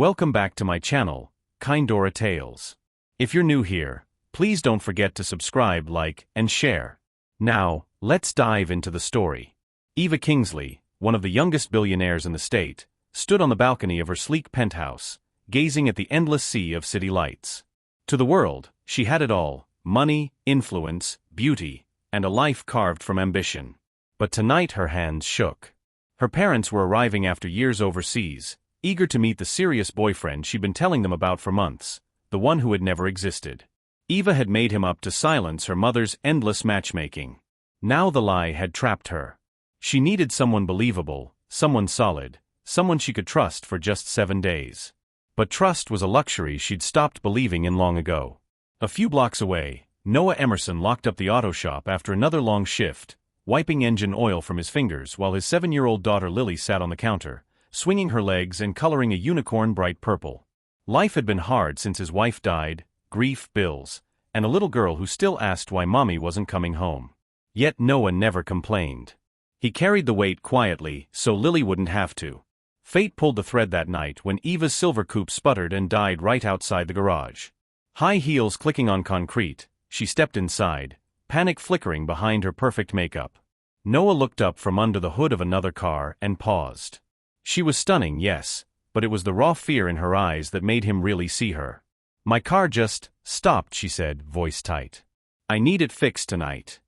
Welcome back to my channel, Kindora Tales. If you're new here, please don't forget to subscribe, like, and share. Now, let's dive into the story. Eva Kingsley, one of the youngest billionaires in the state, stood on the balcony of her sleek penthouse, gazing at the endless sea of city lights. To the world, she had it all: money, influence, beauty, and a life carved from ambition. But tonight her hands shook. Her parents were arriving after years overseas, eager to meet the serious boyfriend she'd been telling them about for months, the one who had never existed. Eva had made him up to silence her mother's endless matchmaking. Now the lie had trapped her. She needed someone believable, someone solid, someone she could trust for just 7 days. But trust was a luxury she'd stopped believing in long ago. A few blocks away, Noah Emerson locked up the auto shop after another long shift, wiping engine oil from his fingers while his 7-year-old daughter Lily sat on the counter, swinging her legs and coloring a unicorn bright purple. Life had been hard since his wife died, grief, bills, and a little girl who still asked why mommy wasn't coming home. Yet Noah never complained. He carried the weight quietly so Lily wouldn't have to. Fate pulled the thread that night when Eva's silver coupe sputtered and died right outside the garage. High heels clicking on concrete, she stepped inside, panic flickering behind her perfect makeup. Noah looked up from under the hood of another car and paused. She was stunning, yes, but it was the raw fear in her eyes that made him really see her. "My car just stopped," she said, voice tight. "I need it fixed tonight."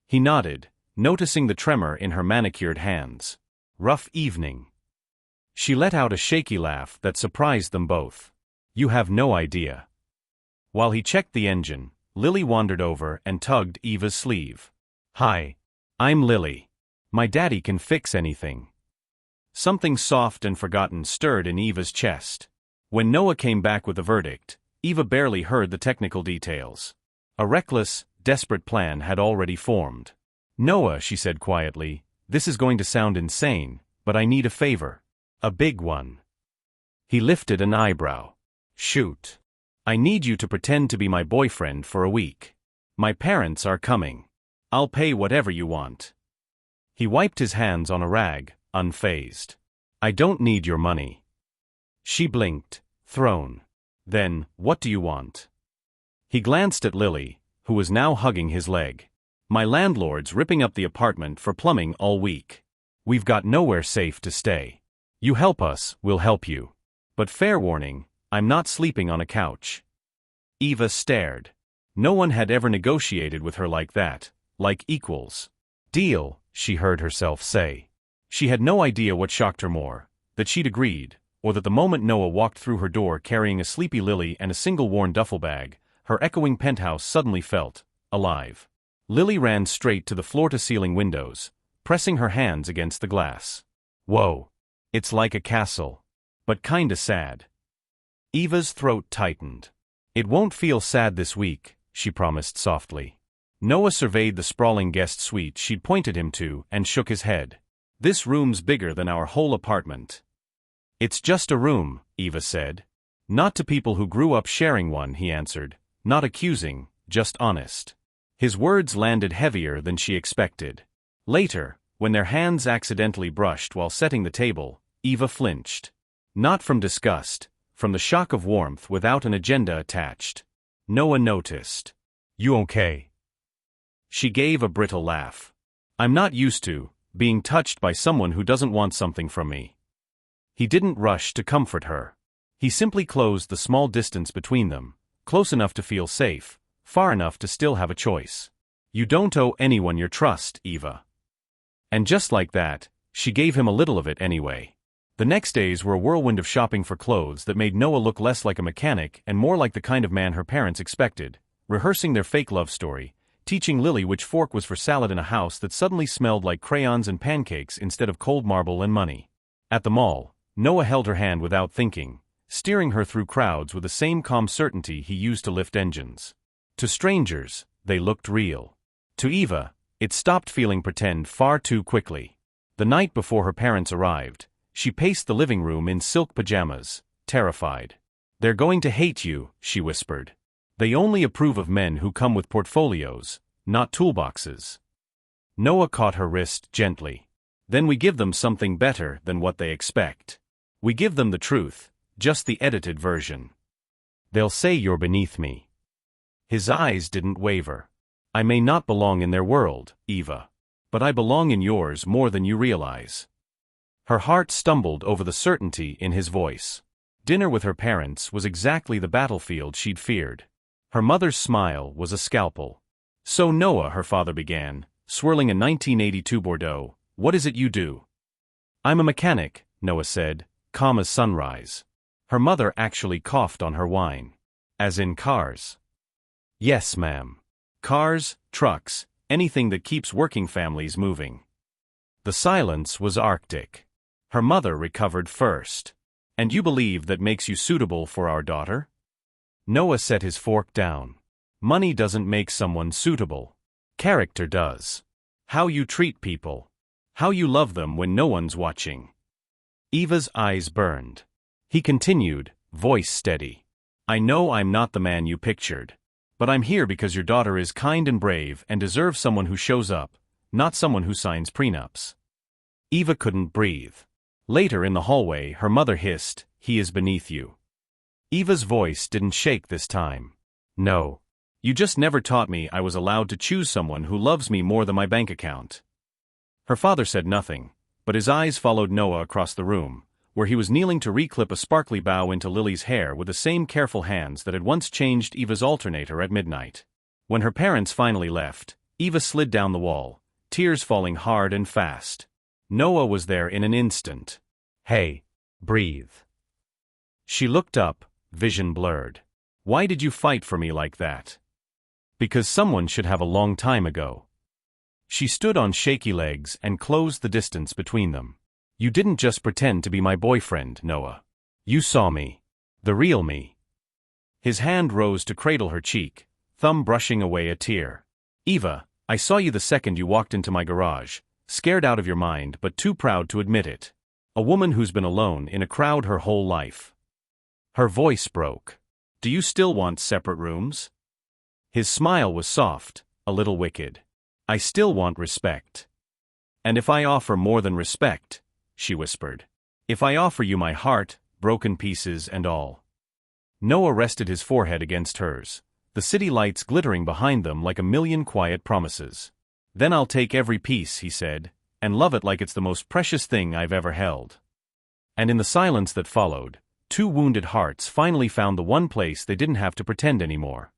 He nodded, noticing the tremor in her manicured hands. "Rough evening." She let out a shaky laugh that surprised them both. "You have no idea." While he checked the engine, Lily wandered over and tugged Eva's sleeve. "Hi. I'm Lily. My daddy can fix anything." Something soft and forgotten stirred in Eva's chest. When Noah came back with the verdict, Eva barely heard the technical details. A reckless, desperate plan had already formed. "Noah," she said quietly, "this is going to sound insane, but I need a favor. A big one." He lifted an eyebrow. "Shoot. I need you to pretend to be my boyfriend for a week. My parents are coming. I'll pay whatever you want." He wiped his hands on a rag, unfazed. "I don't need your money." She blinked, thrown. "Then, what do you want?" He glanced at Lily, who was now hugging his leg. "My landlord's ripping up the apartment for plumbing all week. We've got nowhere safe to stay. You help us, we'll help you. But fair warning, I'm not sleeping on a couch." Eva stared. No one had ever negotiated with her like that, like equals. "Deal," she heard herself say. She had no idea what shocked her more, that she'd agreed, or that the moment Noah walked through her door carrying a sleepy Lily and a single worn duffel bag, her echoing penthouse suddenly felt alive. Lily ran straight to the floor-to-ceiling windows, pressing her hands against the glass. "Whoa. It's like a castle. But kinda sad." Eva's throat tightened. "It won't feel sad this week," she promised softly. Noah surveyed the sprawling guest suite she'd pointed him to and shook his head. "This room's bigger than our whole apartment." "It's just a room," Eva said. "Not to people who grew up sharing one," he answered, not accusing, just honest. His words landed heavier than she expected. Later, when their hands accidentally brushed while setting the table, Eva flinched. Not from disgust, from the shock of warmth without an agenda attached. Noah noticed. "You okay?" She gave a brittle laugh. "I'm not used to being touched by someone who doesn't want something from me." He didn't rush to comfort her. He simply closed the small distance between them, close enough to feel safe, far enough to still have a choice. "You don't owe anyone your trust, Eva." And just like that, she gave him a little of it anyway. The next days were a whirlwind of shopping for clothes that made Noah look less like a mechanic and more like the kind of man her parents expected, rehearsing their fake love story, teaching Lily which fork was for salad in a house that suddenly smelled like crayons and pancakes instead of cold marble and money. At the mall, Noah held her hand without thinking, steering her through crowds with the same calm certainty he used to lift engines. To strangers, they looked real. To Eva, it stopped feeling pretend far too quickly. The night before her parents arrived, she paced the living room in silk pajamas, terrified. "They're going to hate you," she whispered. "They only approve of men who come with portfolios, not toolboxes." Noah caught her wrist gently. "Then we give them something better than what they expect. We give them the truth, just the edited version. They'll say you're beneath me. His eyes didn't waver. I may not belong in their world, Eva. But I belong in yours more than you realize. Her heart stumbled over the certainty in his voice. Dinner with her parents was exactly the battlefield she'd feared. Her mother's smile was a scalpel. So Noah, her father began, swirling a 1982 Bordeaux, what is it you do? I'm a mechanic, Noah said, calm as sunrise. Her mother actually coughed on her wine. As in cars. Yes, ma'am. Cars, trucks, anything that keeps working families moving. The silence was arctic. Her mother recovered first. And you believe that makes you suitable for our daughter? Noah set his fork down. Money doesn't make someone suitable. Character does. How you treat people. How you love them when no one's watching. Eva's eyes burned. He continued, voice steady. I know I'm not the man you pictured. But I'm here because your daughter is kind and brave and deserves someone who shows up, not someone who signs prenups. Eva couldn't breathe. Later in the hallway, her mother hissed, he is beneath you. Eva's voice didn't shake this time. No. You just never taught me I was allowed to choose someone who loves me more than my bank account. Her father said nothing, but his eyes followed Noah across the room, where he was kneeling to reclip a sparkly bow into Lily's hair with the same careful hands that had once changed Eva's alternator at midnight. When her parents finally left, Eva slid down the wall, tears falling hard and fast. Noah was there in an instant. Hey, breathe. She looked up, vision blurred. Why did you fight for me like that? Because someone should have a long time ago. She stood on shaky legs and closed the distance between them. You didn't just pretend to be my boyfriend, Noah. You saw me. The real me. His hand rose to cradle her cheek, thumb brushing away a tear. Eva, I saw you the second you walked into my garage, scared out of your mind but too proud to admit it. A woman who's been alone in a crowd her whole life. Her voice broke. Do you still want separate rooms? His smile was soft, a little wicked. I still want respect. And if I offer more than respect, she whispered. If I offer you my heart, broken pieces and all. Noah rested his forehead against hers, the city lights glittering behind them like a million quiet promises. Then I'll take every piece, he said, and love it like it's the most precious thing I've ever held. And in the silence that followed, two wounded hearts finally found the one place they didn't have to pretend anymore.